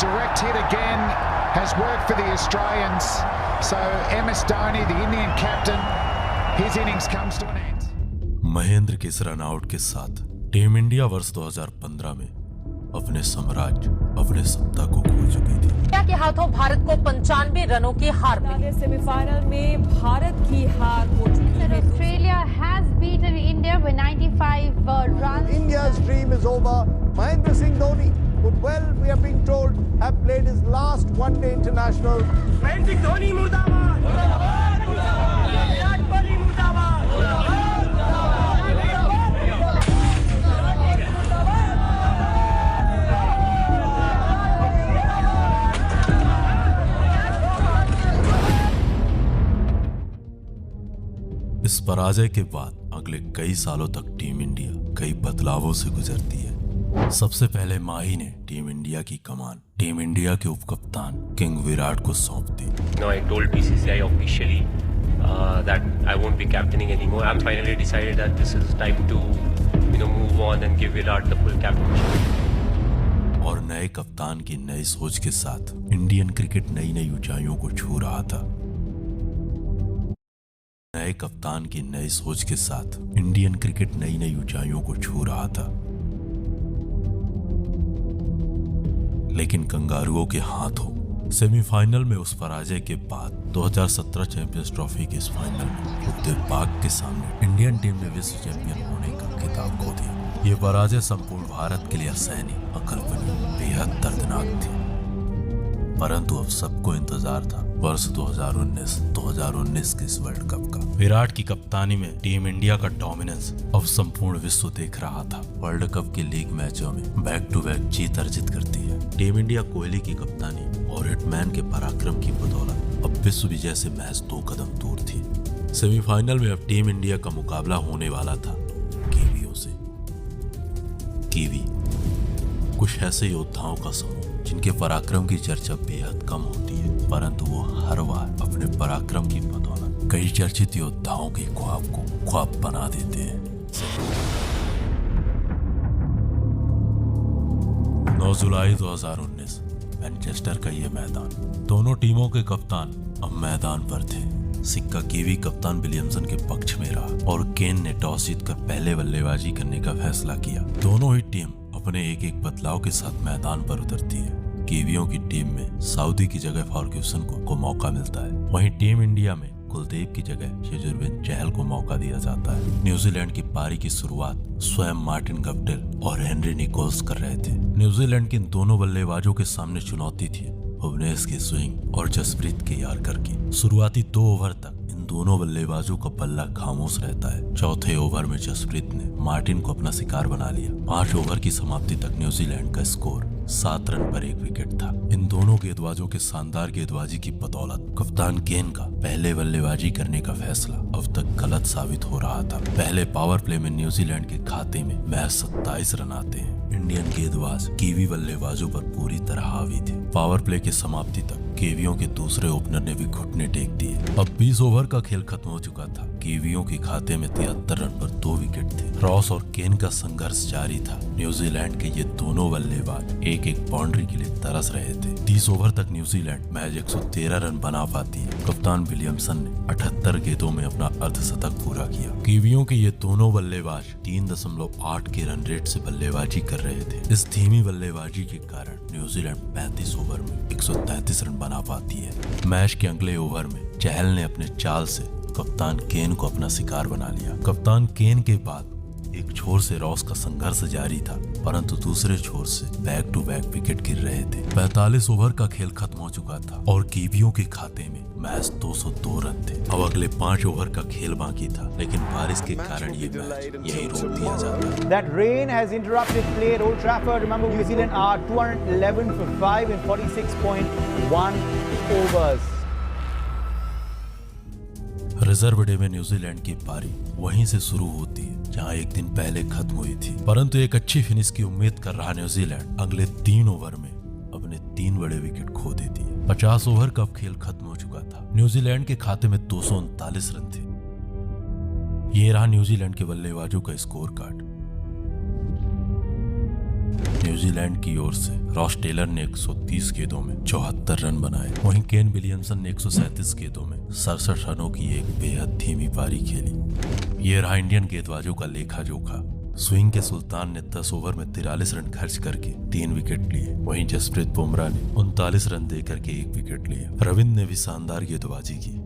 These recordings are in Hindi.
direct hit again has worked for the Australians. So MS Dhoni, the Indian captain, his innings comes to an end. Mahendra के इस रनआउट के साथ टीम इंडिया वर्ष 2015 में अपने साम्राज्य, अपने सत्ता को खो चुकी थी। इंडिया के हाथों भारत को 95 रनों की हार मिली। सेमीफाइनल में भारत की हार हो चुकी है। Australia has beaten India by 95 runs. India's dream is over. Mahendra Singh Dhoni could well, we are being told, have played his last one-day international. Mahendra Singh Dhoni मुर्दाबाद, मुर्दाबाद, मुर्दाबाद, विराट कोहली मुर्दाबाद, मुर्दाबाद। इस पराजय के बाद अगले कई सालों तक टीम इंडिया कई बदलावों से गुजरती है। सबसे पहले माही ने टीम इंडिया की कमान टीम इंडिया के उपकप्तान किंग विराट को सौंप दी। Now I told BCCI officially that I won't be captaining anymore. I'm finally decided that this is time to, move on and give Virat the full captainship. और नए कप्तान की नई सोच के साथ इंडियन क्रिकेट नई नई ऊंचाइयों को छू रहा था। नए कप्तान की नई सोच के साथ इंडियन क्रिकेट नई नई ऊंचाइयों को छू रहा था। लेकिन कंगारुओं के हाथों सेमीफाइनल में उस पराजय के बाद 2017 चैंपियंस ट्रॉफी के इस फाइनल में उद्योग पाक के सामने इंडियन टीम ने विश्व चैंपियन होने का खिताब खो दिया। ये पराजय संपूर्ण भारत के लिए असहनीय, अकल्पनीय, बेहद दर्दनाक थी। परंतु अब सबको इंतजार था वर्ष 2019 के इस वर्ल्ड कप का। विराट की कप्तानी में टीम इंडिया का डोमिनेंस अब संपूर्ण विश्व देख रहा था। वर्ल्ड कप के लीग मैचों में बैक टू बैक जीत अर्जित करती है। टीम इंडिया कोहली की कप्तानी और हिटमैन के पराक्रम की बदौलत अब विश्व विजय से महज 2 कदम दूर थी। सेमीफाइनल में अब टीम इंडिया का मुकाबला होने वाला था कीवियों से। कीवी कुछ ऐसे योद्धाओं का समूह जिनके पराक्रम की चर्चा बेहद कम होती है, परंतु वो हर बार अपने पराक्रम की बदौलत कई चर्चित योद्धाओं के ख्वाब को ख्वाब बना देते हैं। 9 जुलाई 2019 मैनचेस्टर का ये मैदान। दोनों टीमों के कप्तान अब मैदान पर थे। सिक्का कीवी कप्तान विलियमसन के पक्ष में रहा और केन ने टॉस जीतकर पहले बल्लेबाजी करने का फैसला किया। दोनों ही टीम अपने एक एक बदलाव के साथ मैदान पर उतरती है। कीवियों की टीम में साउदी की जगह फर्ग्यूसन को मौका मिलता है। वहीं टीम इंडिया में कुलदीप की जगह यजुर्वेंद्र चहल को मौका दिया जाता है। न्यूजीलैंड की पारी की शुरुआत स्वयं मार्टिन गप्टिल और हेनरी निकोल्स कर रहे थे। न्यूजीलैंड के इन दोनों बल्लेबाजों के सामने चुनौती थी भुवनेश की स्विंग और जसप्रीत के यारकर की। शुरुआती 2 ओवर तक इन दोनों बल्लेबाजों का पल्ला खामोश रहता है। चौथे ओवर में जसप्रीत ने मार्टिन को अपना शिकार बना लिया। 5 ओवर की समाप्ति तक न्यूजीलैंड का स्कोर 7 रन पर 1 विकेट था। इन दोनों गेंदबाजों के शानदार गेंदबाजी की बदौलत कप्तान केन का पहले बल्लेबाजी करने का फैसला अब तक गलत साबित हो रहा था। पहले पावर प्ले में न्यूजीलैंड के खाते में महज 27 रन आते हैं। इंडियन गेंदबाज कीवी बल्लेबाजों पर पूरी तरह हावी थे। पावर प्ले की समाप्ति तक कीवियों के दूसरे ओपनर ने भी घुटने टेक दिए। अब 20 ओवर का खेल खत्म हो चुका था। कीवियों के खाते में 73 रन पर 2 विकेट थे। रॉस और केन का संघर्ष जारी था। न्यूजीलैंड के ये दोनों बल्लेबाज एक एक बाउंड्री के लिए तरस रहे थे। 30 ओवर तक न्यूजीलैंड महज 113 रन बना पाती है। कप्तान विलियमसन ने 78 गेंदों में अपना अर्धशतक पूरा किया। कीवियों के ये दोनों बल्लेबाज 3.8 के रन रेट से बल्लेबाजी कर रहे थे। इस धीमी बल्लेबाजी के कारण न्यूजीलैंड 35 ओवर में 133 रन बना पाती है। मैच के अगले ओवर में चहल ने अपने चाल से कप्तान केन को अपना शिकार बना लिया। कप्तान केन के बाद एक छोर से रॉस का संघर्ष जारी था, परंतु दूसरे छोर से बैक टू बैक विकेट गिर रहे थे। 45 ओवर का खेल खत्म हो चुका था और कीवियों के खाते में मैच 202 रन थे। अब अगले 5 ओवर का खेल बाकी था, लेकिन बारिश के कारण ये मैच यहीं रोक दिया जाता। That rain has interrupted play at Old Trafford. Remember, New Zealand are 211 for 5 in 46.1 overs. Reserve day में न्यूजीलैंड की पारी वहीं से शुरू होती है जहां एक दिन पहले खत्म हुई थी। परंतु एक अच्छी फिनिश की उम्मीद कर रहा न्यूजीलैंड अगले 3 ओवर में अपने 3 बड़े विकेट खो देती है। 50 ओवर का खेल खत्म हो चुका था। न्यूजीलैंड के खाते में 239 रन थे। ये रहा न्यूजीलैंड के बल्लेबाजों का स्कोर कार्ड। न्यूजीलैंड की ओर से रॉस टेलर ने 130 गेंदों में 74 रन बनाए। वहीं केन विलियमसन ने 137 गेंदों में 67 रनों की एक बेहद धीमी पारी खेली। ये रहा इंडियन गेंदबाजों का लेखा जोखा। स्विंग के सुल्तान ने 10 ओवर में 43 रन खर्च करके 3 विकेट लिए। वहीं जसप्रीत बुमराह ने 39 रन देकर के 1 विकेट लिया। रविंद्र ने भी शानदार गेंदबाजी की।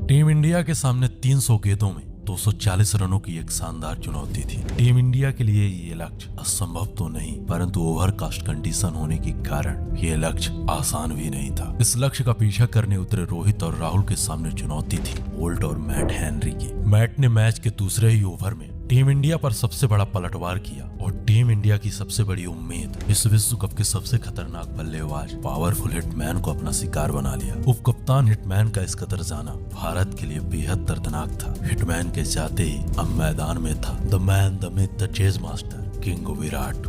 टीम इंडिया के सामने 300 गेंदों में 240 रनों की एक शानदार चुनौती थी। टीम इंडिया के लिए ये लक्ष्य असंभव तो नहीं, परंतु ओवरकास्ट कंडीशन होने के कारण ये लक्ष्य आसान भी नहीं था। इस लक्ष्य का पीछा करने उतरे रोहित और राहुल के सामने चुनौती थी बोल्ट और मैट हेनरी की। मैट ने मैच के दूसरे ही ओवर में टीम इंडिया पर सबसे बड़ा पलटवार किया और टीम इंडिया की सबसे बड़ी उम्मीद, इस विश्व कप के सबसे खतरनाक बल्लेबाज पावरफुल हिटमैन को अपना शिकार बना लिया। उप कप्तान हिटमैन का इस कदर जाना भारत के लिए बेहद दर्दनाक था। हिटमैन के जाते ही अब मैदान में था the man, the myth, the chase master king Virat.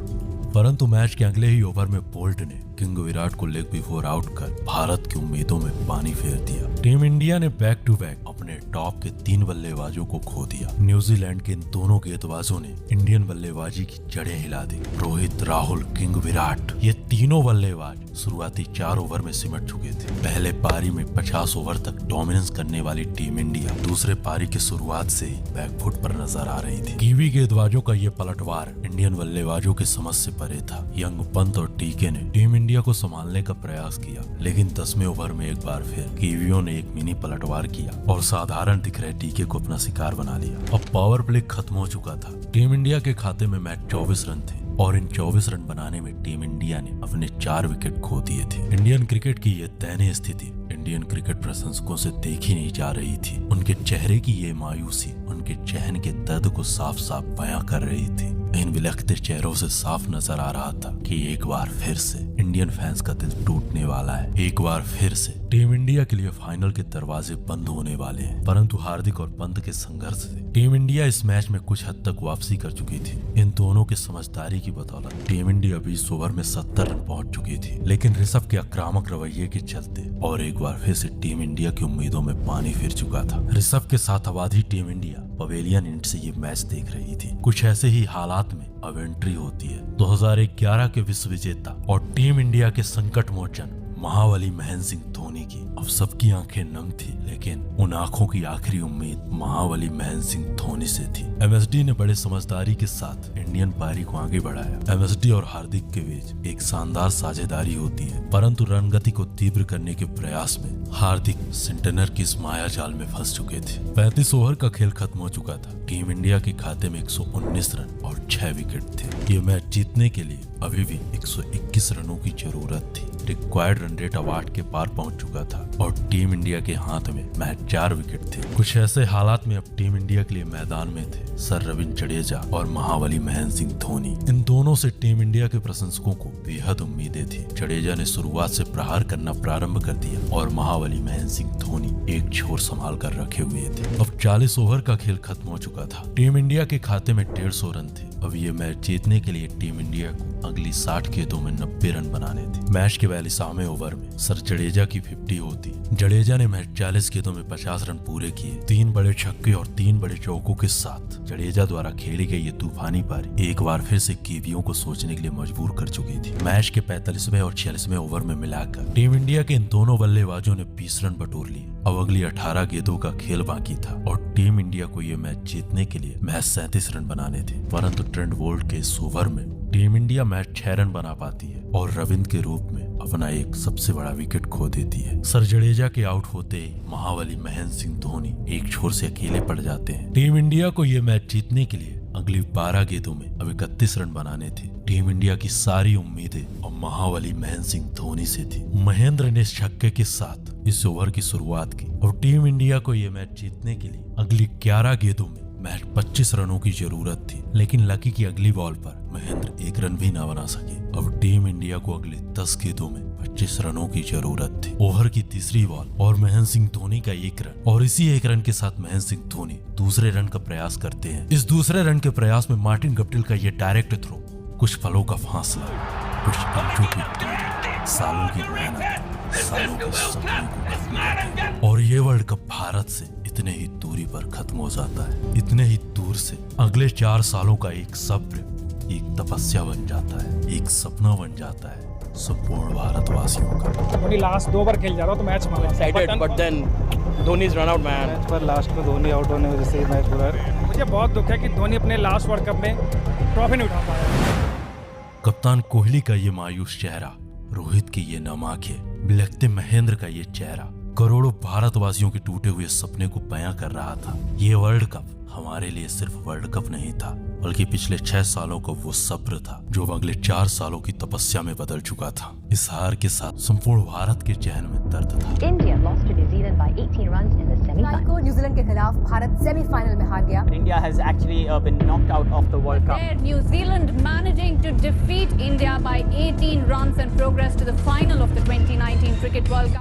परंतु मैच के अगले ही ओवर में बोल्ट ने किंग विराट को लेग बिफोर आउट कर भारत की उम्मीदों में पानी फेर दिया। टीम इंडिया ने बैक टू बैक अपने टॉप के 3 बल्लेबाजों को खो दिया। न्यूजीलैंड के इन दोनों गेंदबाजों ने इंडियन बल्लेबाजी की जड़ें हिला दी। रोहित, राहुल, किंग विराट, ये तीनों बल्लेबाज शुरुआती 4 ओवर में सिमट चुके थे। पहले पारी में 50 ओवर तक डोमिनेंस करने वाली टीम इंडिया दूसरे पारी की शुरुआत से ही बैकफुट पर नजर आ रही थी। कीवी गेंदबाजों का ये पलटवार इंडियन बल्लेबाजों की समझ से परे था। यंग, पंत और टीके ने टीम इंडिया को संभालने का प्रयास किया, लेकिन 10वें ओवर में एक बार फिर कीवियों ने एक मिनी पलटवार किया और साधारण दिख रहे टीके को अपना शिकार बना लिया। अब पावर प्ले खत्म हो चुका था। टीम इंडिया के खाते में मैच 24 रन थे और इन 24 रन बनाने में टीम इंडिया ने अपने 4 विकेट खो दिए थे। इंडियन क्रिकेट की ये दयनीय स्थिति इंडियन क्रिकेट प्रशंसकों से देखी नहीं जा रही थी। उनके चेहरे की ये मायूसी उनके चहन के दर्द को साफ साफ बयां कर रही थी। इन बिलखते चेहरों से साफ नजर आ रहा था कि एक बार फिर से इंडियन फैंस का दिल टूटने वाला है। एक बार फिर से टीम इंडिया के लिए फाइनल के दरवाजे बंद होने वाले हैं। परंतु हार्दिक और पंत के संघर्ष से टीम इंडिया इस मैच में कुछ हद तक वापसी कर चुकी थी। इन दोनों की समझदारी की बदौलत टीम इंडिया 20 ओवर में 70 रन पहुंच चुकी थी। लेकिन ऋषभ के आक्रामक रवैये के चलते और एक बार फिर से टीम इंडिया की उम्मीदों में पानी फिर चुका था। ऋषभ के साथ आबादी टीम इंडिया पवेलियन इंड से ये मैच देख रही थी। कुछ ऐसे ही हालात में अब एंट्री होती है 2011 के विश्व विजेता और टीम इंडिया के संकट मोचन महाबली महेंद्र सिंह धोनी की। अब सबकी आंखें नम थी, लेकिन उन आंखों की आखिरी उम्मीद महाबली महेंद्र सिंह धोनी से थी। एमएसडी ने बड़े समझदारी के साथ इंडियन पारी को आगे बढ़ाया। एमएसडी और हार्दिक के बीच एक शानदार साझेदारी होती है, परंतु रणगति को तीव्र करने के प्रयास में हार्दिक सेंटेनर की इस माया जाल में फंस चुके थे। 35 ओवर का खेल खत्म हो चुका था। टीम इंडिया के खाते में 119 रन और 6 विकेट थे। ये मैच जीतने के लिए अभी भी 121 रनों की जरूरत थी। रिक्वायर्ड रन रेट अवार्ड के पार पहुंच चुका था और टीम इंडिया के हाथ में मैच 4 विकेट थे। कुछ ऐसे हालात में अब टीम इंडिया के लिए मैदान में थे सर रविंद्र जडेजा और महाबली महेंद्र सिंह धोनी। इन दोनों से टीम इंडिया के प्रशंसकों को बेहद उम्मीदें थी। जडेजा ने शुरुआत से प्रहार करना प्रारंभ कर दिया और महाबली महेंद्र सिंह धोनी एक छोर संभाल कर रखे हुए थे। अब 40 ओवर का खेल खत्म हो चुका था। टीम इंडिया के खाते में 150 रन थे। अब ये मैच जीतने के लिए टीम इंडिया को अगली 60 गेंदों में 90 रन बनाने थे। मैच के 42वें ओवर में सर जडेजा की 50 होती। जडेजा ने मैच 40 गेंदों में 50 रन पूरे किए। 3 बड़े छक्के और 3 बड़े चौकों के साथ जडेजा द्वारा खेली गई ये तूफानी पारी एक बार फिर से कीवियों को सोचने के लिए मजबूर कर चुकी थी। मैच के 45वें और 46वें ओवर में मिलाकर टीम इंडिया के इन दोनों बल्लेबाजों ने 20 रन बटोर लिए। अब अगली 18 गेंदों का खेल बाकी था और टीम इंडिया को ये मैच जीतने के लिए मैच 37 रन बनाने थे। परंतु ट्रेंट बोल्ट के इस ओवर में टीम इंडिया मैच 6 रन बना पाती है और रविंद्र के रूप में अपना एक सबसे बड़ा विकेट खो देती है। सर जडेजा के आउट होते ही महाबली महेंद्र सिंह धोनी एक छोर से अकेले पड़ जाते हैं। टीम इंडिया को ये मैच जीतने के लिए अगली 12 गेंदों में अब 31 रन बनाने थे। टीम इंडिया की सारी उम्मीदें अब महाबली महेंद्र सिंह धोनी से थी। महेंद्र ने छक्के के साथ इस ओवर की शुरुआत की और टीम इंडिया को ये मैच जीतने के लिए अगली 11 गेंदों में मैच 25 रनों की जरूरत थी। लेकिन लकी की अगली बॉल पर महेंद्र एक रन भी ना बना सके। अब टीम इंडिया को अगले 10 गेंदों में 25 रनों की जरूरत थी। ओवर की तीसरी बॉल और महेंद्र सिंह धोनी का 1 रन और इसी 1 रन के साथ महेंद्र सिंह धोनी दूसरे रन का प्रयास करते हैं। इस दूसरे रन के प्रयास में मार्टिन गप्टिल का ये डायरेक्ट थ्रो, कुछ पलों का फासला, कुछ इंचों की दूरी, सालों की मेहनत, सालों के सपनों को खत्म। और ये वर्ल्ड कप भारत से इतने ही दूरी पर खत्म हो जाता है। इतने ही दूर से अगले 4 सालों का एक सब्र एक तपस्या बन जाता है, एक सपना बन जाता है संपूर्ण भारतवासियों का। धोनी लास्ट 2 ओवर खेल जा रहा तो मैच मारा excited but then Dhoni is run out man. Match पर लास्ट में धोनी आउट होने की वजह से मैच पूरा। मुझे बहुत दुख है कि धोनी अपने लास्ट वर्ल्ड कप में ट्रॉफी नहीं उठा पाया। कप्तान कोहली का ये मायूस चेहरा, रोहित की ये नम आंखें, बिलखते महेंद्र का ये चेहरा करोड़ों भारतवासियों के टूटे हुए सपने को बयां कर रहा था। ये वर्ल्ड कप हमारे लिए सिर्फ वर्ल्ड कप नहीं था, बल्कि पिछले 6 सालों का वो सब्र था जो अगले 4 सालों की तपस्या में बदल चुका था। इस हार के साथ संपूर्ण भारत के चेहन में दर्द था। India lost to New Zealand by 18 runs in the semi-final. को न्यूजीलैंड के खिलाफ भारत सेमीफाइनल में हार गया। India has actually been knocked out of the World Cup. New Zealand managing to defeat India by 18 runs and progress to the final of the 2019 Cricket World Cup.